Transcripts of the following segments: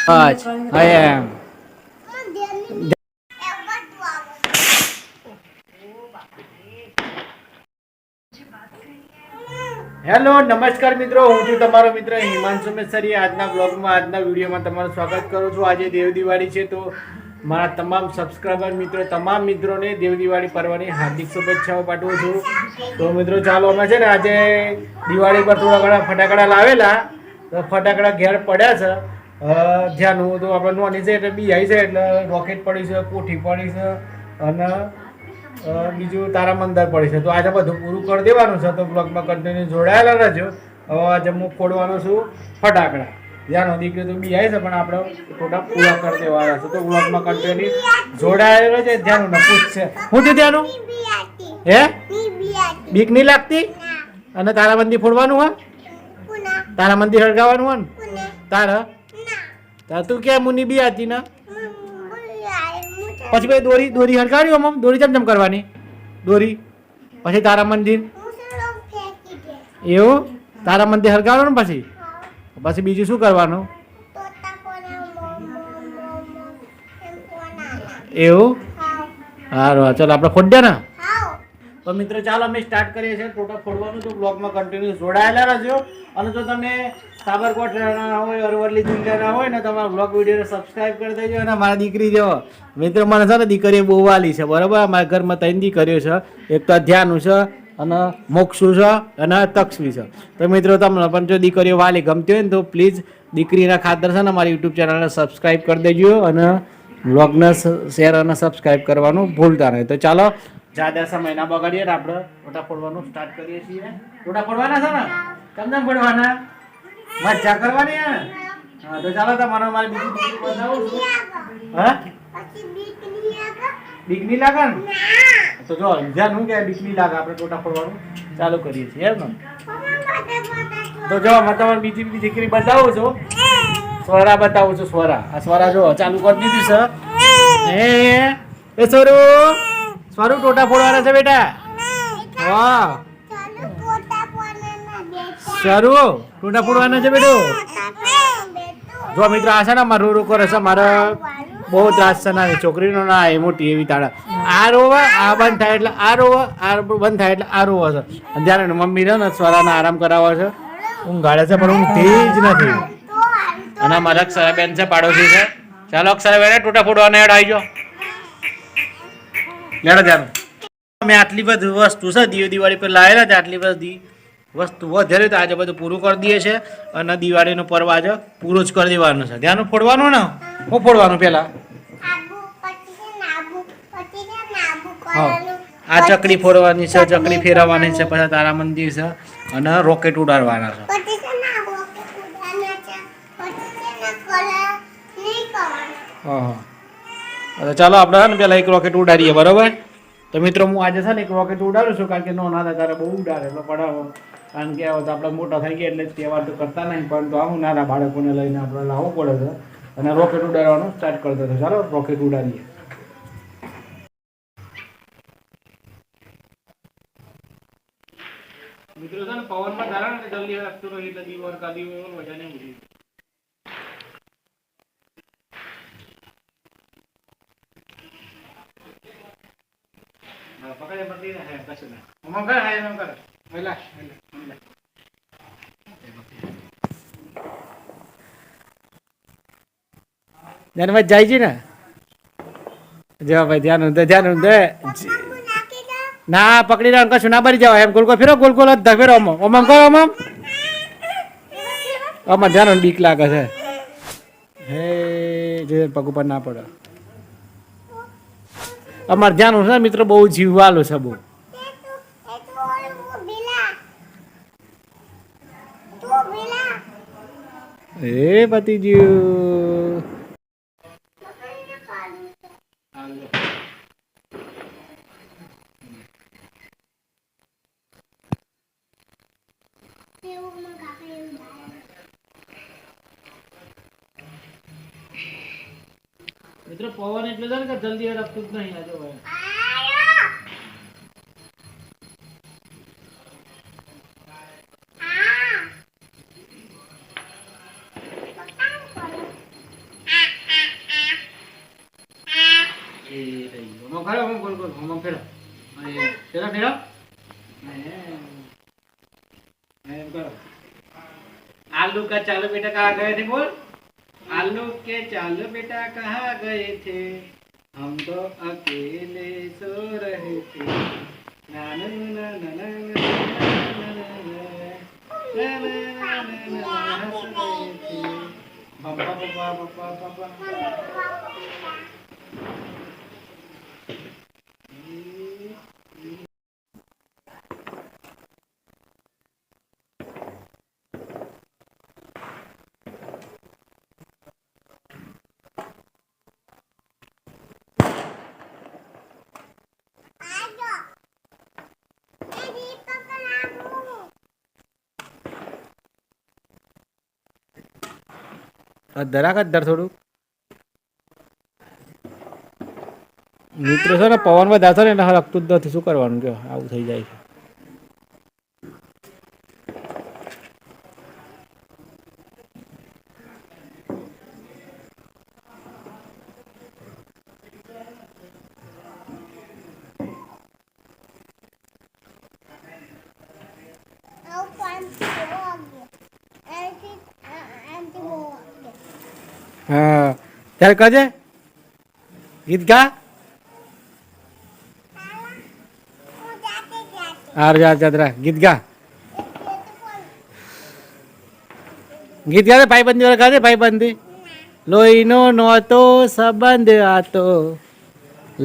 I am. Hello નમસ્કાર મિત્રો, હું છું તમારો મિત્ર હિમાંશુ મેસરી. આજના બ્લોગમાં, આજના વિડીયોમાં તમારું સ્વાગત કરું છું. આજે દેવ દિવાળી છે, તો મારા તમામ સબસ્ક્રાઈબર મિત્રો, તમામ મિત્રોને દેવ દિવાળી પર્વની હાર્દિક શુભેચ્છાઓ પાઠવું છું. તો મિત્રો ચાલો, અમે છે ને આજે દિવાળી પર થોડા ઘણા ફટાકડા લાવેલા, તો ફટાકડા ઘેર પડ્યા છે. જ્યાંનું તો આપણે નોની છે એટલે બી આવી છે, એટલે રોકેટ પડી છે, કોઠી પડી છે અને બીજું તારામંદર પડી છે. તો આજે બધું પૂરું કરી દેવાનું છે, તો બ્લોગમાં કન્ટિન્યુ જોડાયેલા રહેજો. હવે આજે હું ફોડવાનો છું ફટાકડા. જ્યાંનો દીકરી તો બી આવી છે, પણ આપણે થોડા પૂરા કરી દેવાના છે. તો બ્લોગમાં કન્ટિન્યુ જોડાયેલો છે. ધ્યાન ને પૂછશે હું છે ત્યાંનું હે બીક નહીં લાગતી? અને તારામંદી ફોડવાનું હોય, તારામંદી હળગાવવાનું હોય ને તારા તું ક્યાં મુની બી હતી ને પછી ભાઈ દોરી દોરી હરકાવી આમ દોરી ચમચમ કરવાની દોરી પછી તારા મંદિર એવું તારા મંદિર હરકાવવાનું ને પછી પછી બીજું શું કરવાનું એવું? સારું ચાલો આપણે ફોડ્યા ને. તો મિત્રો ચાલો અમે સ્ટાર્ટ કરીએ છીએ ટોટલ ફોડવાનું. તો બ્લોગમાં કન્ટિન્યુ જોડાયેલા રહેજો. અને જો તમે સાબરકોટ રહેવાના હોય, અરવલ્લી જિલ્લાના હોય ને, તમારા બ્લોગ વિડીયોને સબસ્ક્રાઈબ કરી દેજો. અને મારા દીકરી જેવો મિત્રો, મને છે ને દીકરીઓ બહુ વાલી છે, બરાબર. મારા ઘરમાં 3 દીકરીઓ છે. એક તો ધ્યાનું છે અને મોક્ષુ છે અને તક્ષવી છે. તો મિત્રો તમને પણ જો દીકરીઓ વાલી ગમતી હોય ને, તો પ્લીઝ દીકરીના ખાતર છે ને મારી યુટ્યુબ ચેનલને સબસ્ક્રાઈબ કરી દેજો. અને બ્લોગને શેર અને સબસ્ક્રાઈબ કરવાનું ભૂલતા નહીં. તો ચાલો જ્યાદા સમય ના બગાડીએ ને, આપણે ટોટા ફોડવાનું સ્ટાર્ટ કરીએ છીએ. ટોટા ફોડવાના છે ને? તમને ફોડવાના મજા કરવાની હે. હા તો ચાલો, તમારે મારી બીજી દીકરી બતાવું છું. હા બીક નહીં લાગે ને? તો જો ધ્યાન હું કે બીક નહીં લાગે, આપણે ટોટા ફોડવાનું ચાલુ કરીએ છીએ એમ ને. તો જો હું તમારી બીજી દીકરી બતાવું છું. સ્વરા બતાવું છું. સ્વરા, આ સ્વરા જો ચાલુ કરી દીધી છે. એ સ્વરૂ સ્વરૂપ ટોટા ફોડવાના છે બેટા. વાહ સ્વરૂપ ટોટા ફોડવાના છે બેટો. જો મિત્ર આ છે ને મારું રૂ કરે છે, મારે બહુ ત્રાસ છે ના છોકરીનો ના એ મોટી એવી તાળા આ રોવા આ બંધ થાય એટલે આ રોવા આ બંધ થાય એટલે આ રોવા છે. જ્યારે મમ્મી છે ને સ્વરાને આરામ કરાવે છે, ઊંઘાડે છે, પણ ઊંઘતી જ નથી. અને મારા અક્ષરાબેન છે, પાડોશી છે. ચાલો અક્ષરાબેન ટોટા ફોડવાના હેડ આવી જાઓ. લેડો જાનું અમે આટલી બધી વસ્તુ છે દિવાળી પર લાવેલા છે. આટલી બધી વસ્તુ વધારે તો આજે બધું પૂરું કરી દઈએ છે. અને દિવાળીનો પર્વ આજે પૂરો જ કરી દેવાનો છે. ધ્યાન ફોડવાનું ને હું ફોડવાનું પેલા હા આ ચકડી ફોડવાની છે, ચકડી ફેરવવાની છે, પછી તારા મંદિર છે અને રોકેટ ઉડાડવાના છે. હા ચાલો આપણે પેલા એક રોકેટ ઉડાડીએ, બરોબર. તો મિત્રો હું આજે છે ને એક રોકેટ ઉડાડું છું, કારણ કે નો ના તારે બહુ ઉડાડે એટલે પડાવો. કારણ કે આપણે મોટા થઈ ગયા એટલે તહેવાર તો કરતા નહીં, પરંતુ આવું નાના બાળકોને લઈને આપણે લાવવું પડે છે. અને રોકેટ ઉડાડવાનું સ્ટાર્ટ કરી દો. ચાલો રોકેટ ઉડાડીએ. મિત્રો છે ને પવનમાં ધારા ને જલ્દી રાખતું રહી એટલે દીવર કાદી મજા નહીં ઉડી. પકડે પકડીને હે કશું ના મમ્મા કરે હે એમ કરે વેલા વેલા ધ્યાનમાં જાય છે ને. જો ભાઈ ધ્યાન દે ના પકડી રહ્યા કશું ના બરી જાવ. એમ ગોલ ગોલ ફેરો, ગોલ ગોલ જ ફેરો. ઓમ કરો ઓમ આમાં ધ્યાન બીક લાગે છે. હે જે પગ ઉપર ના પડે. અમારે ધ્યાન છે મિત્રો, બહુ જીવવાલું છે બહુ. એ પતિ ગયું. મિત્રો પવન એટલે છે ને કે જલ્દી રખતું જ નહીં. આજે ભાઈ કરો गोल गोल हम फेरो फेरो फेरो करो आलू का चालू बेटा कहाँ गए थे बोल आलू के चालू बेटा कहाँ गए थे हम तो अकेले सो रहे थे ना ना ना ना ना દરાક જ દર થોડું મિત્રો છે ને પવન વધારે છે ને એટલે હરકતું જ નથી શું કરવાનું કયો આવું થઈ જાય છે હા ત્યારે કહેજે ગીત ગા હાર જા ચાદરા ગીત ગા ગીત ગાજે ભાઈબંધી વાળા ગાજે ભાઈબંધી લોહીનો નહોતો સંબંધ આતો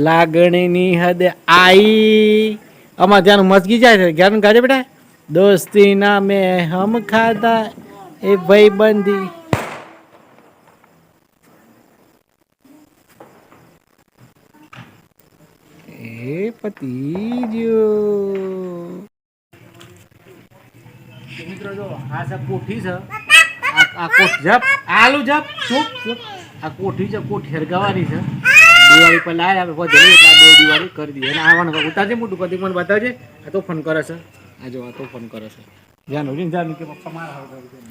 લાગણીની હદ આઈ આમાં ધ્યાન મસ્ગી જાય છે જ્ઞાન ગાજે બેટા દોસ્તી ના મેં હમ ખાધા એ ભાઈબંધી એ પતિજો મિત્રો જો આ છે કોઠી છે આ કોઠ જપ આલુ જપ ચૂપ ચૂપ આ કોઠી છે કોઠી હરગાવાની છે દિવાળી પર લાય આપણે વધેલી એટલે બે દિવાળી કરી દઈએ અને આવવાનું ઉતારજે મોટું કદી મને બતાવજે આ તો ફોન કરે છે આ જો આ તો ફોન કરે છે ધ્યાન હોઈને જાન કે પપ્પા મારા હાવ કરી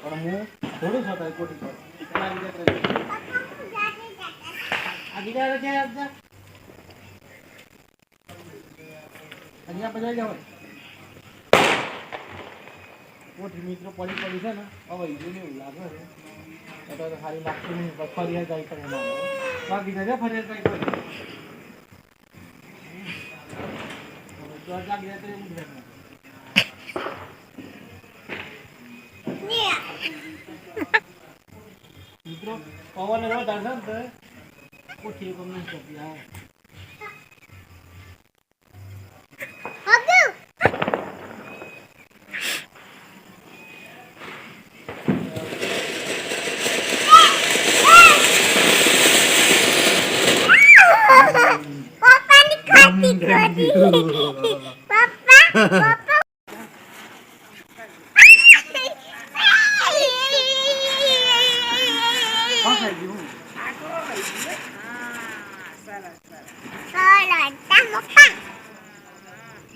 પણ હું થોડું થતા કોઠી પર આ ગીતા ક્યાં આવતા અહીંયા બધા જાવ કોઠી મિત્રો પડી પડી છે ને હવે એને એવું લાગે છે તો સારી લાગતું નહીં ફરિયાદ જાય પણ એમાં બાકી નથી ફરિયાદ જાય કરી લાગી જાય તો એવું જ મિત્રો પવન એવો દાદા ને કોઠી એક નહીં કરતી હા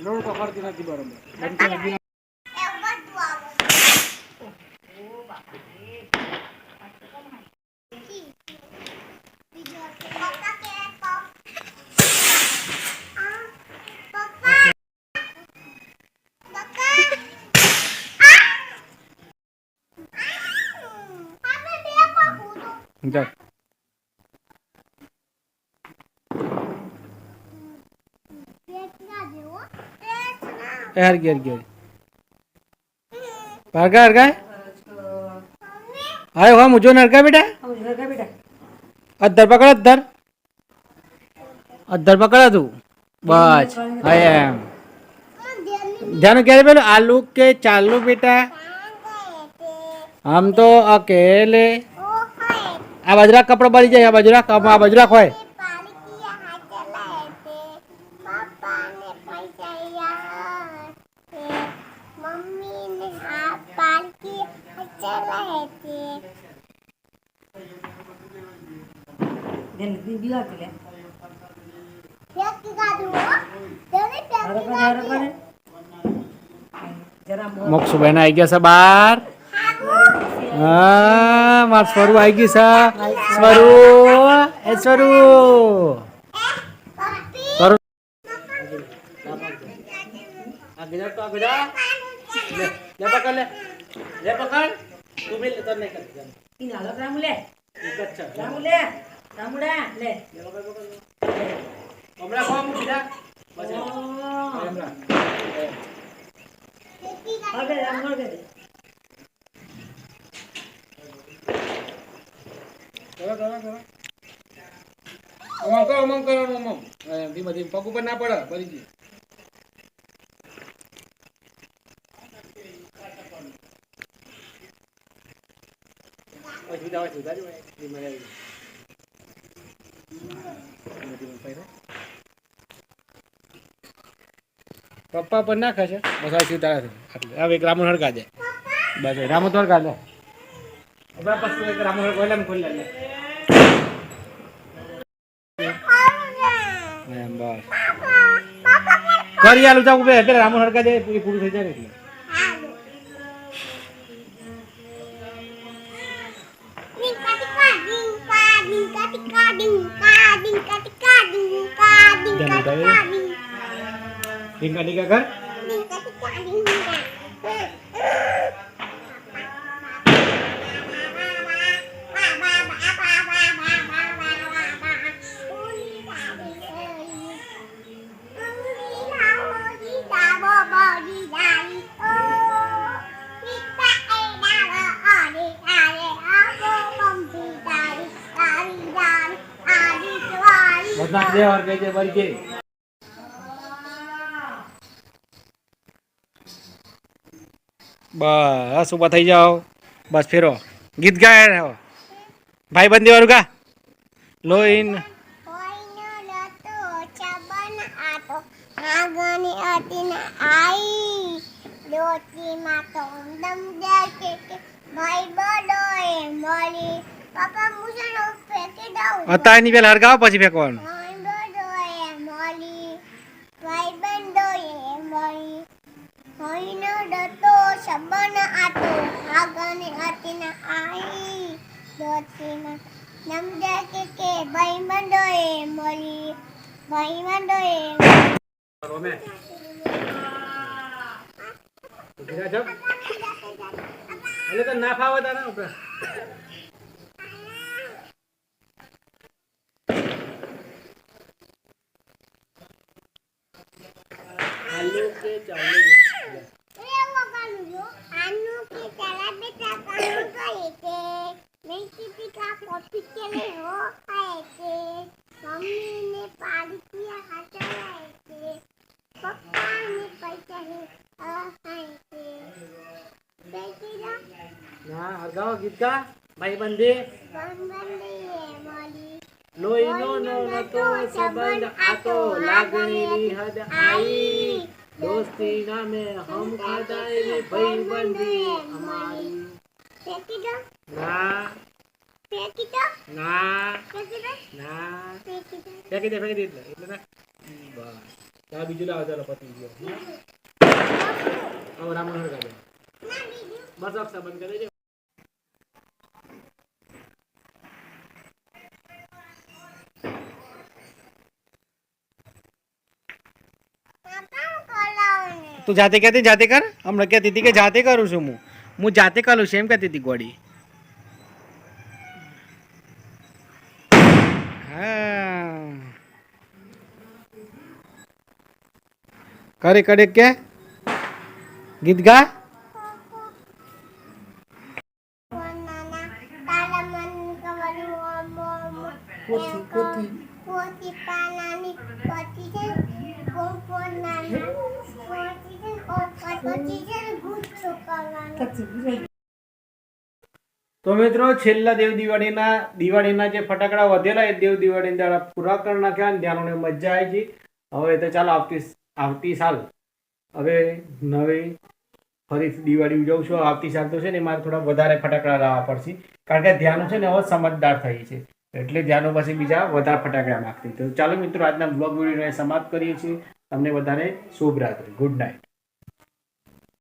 લોડ પકડતી નથી બરોબર जा यार गिर गिर हरगा हरगा आए हुआ मुझे नरका बेटा अद्धर पकड़ा अद्धर पकड़ा तू बस आया ध्यान क्या बोलो आलू के चालू बेटा हम तो अकेले आ बजरा कपड़ा बड़ी जाए आ बजरा खोए मोक्ष बहन आई गया सब बार हाँ मार स्वरू आई गई सा स्वरू ए स्वरू ગજા તો ગજા લે પકડ લે પકડ તું બી તર નહીં કરતી इन हालत रामू ले એક જ છે रामुड़ा ले હમણાં કોમ સીધા બસ ओ હમણાં अबे रामू के કરો અમમ ધીમે ધીમે પગ ઉપર ના પડે પડી ગઈ પપ્પા પર નાખે છે બસ આ સીધા હવે એક રામુ હડકા દે બસ રામુ તો હડકા દે હવે પછી એક રામુ હડકા ખોલી લે એમ બસ કરી આલું જાવ બે એટલે રામુ હડકા દે એ પૂરું થઈ જાય ને એટલે ડીંકા ડીંકા કર બધા દે ઓર કે જે બરી કે બસ ઉભા થઈ જાઓ બસ ફેરો ગીત ગાય રહો ભાઈ બંધી વાળું ગા લોઈન હતા એની પેલા હરગાવ પછી ફેંકવાનું Sabana ato agane atina ai dotina namde ke bai mandoe moli bai mandoe રોમે ઉભી જા એટલે તો ના ફાવે તારા ઉપર આલુ કે ચાવલ मम्मी ने पानी किया हटाया थे पापा ने पैसा है ના હરગાવ ગીત ગા ભાઈ બંધી લોહીનો નતો સંબંધ આતો લાગણીની હદ આઈ દોસ્તી નામે હમ ખાધાયેલી ભાઈ બંધી અમારી ના ના ના ફેંકી દે એટલે ના બસ ચાલ બીજું લાવો ચાલો પતી ગયો હવે રામ હરગા દે બસ અક્ષર બંધ કરી દેજો તું જાતે કહેતી જાતે કર હમણાં કહેતી હતી કે જાતે કરું છું હું જાતે કરું છું એમ કહેતી હતી ગોડી હા કરે કરે કે ગીત ગા તો મિત્રો છેલ્લા દેવ દિવાળીના જે ફટાકડા વધેલા એ દેવ દિવાળીના દાડા પૂરા કરી નાખ્યા અને ત્યાંનો મજા આવી ગઈ હવે તો ચાલો આવતી સાલ હવે નવી ફરીથી દિવાળી ઉજવશું આવતી સાલ તો છે ને મારે થોડા વધારે ફટાકડા લાવવા પડશે કારણ કે ધ્યાન છે ને હવે સમજદાર થઈ છે એટલે ધ્યાનો પછી બીજા વધારે ફટાકડા નાખતી તો ચાલો મિત્રો આજના બ્લોગ વિડીયોને સમાપ્ત કરીએ છીએ તમને વધારે શુભ રાત્રિ ગુડ નાઇટ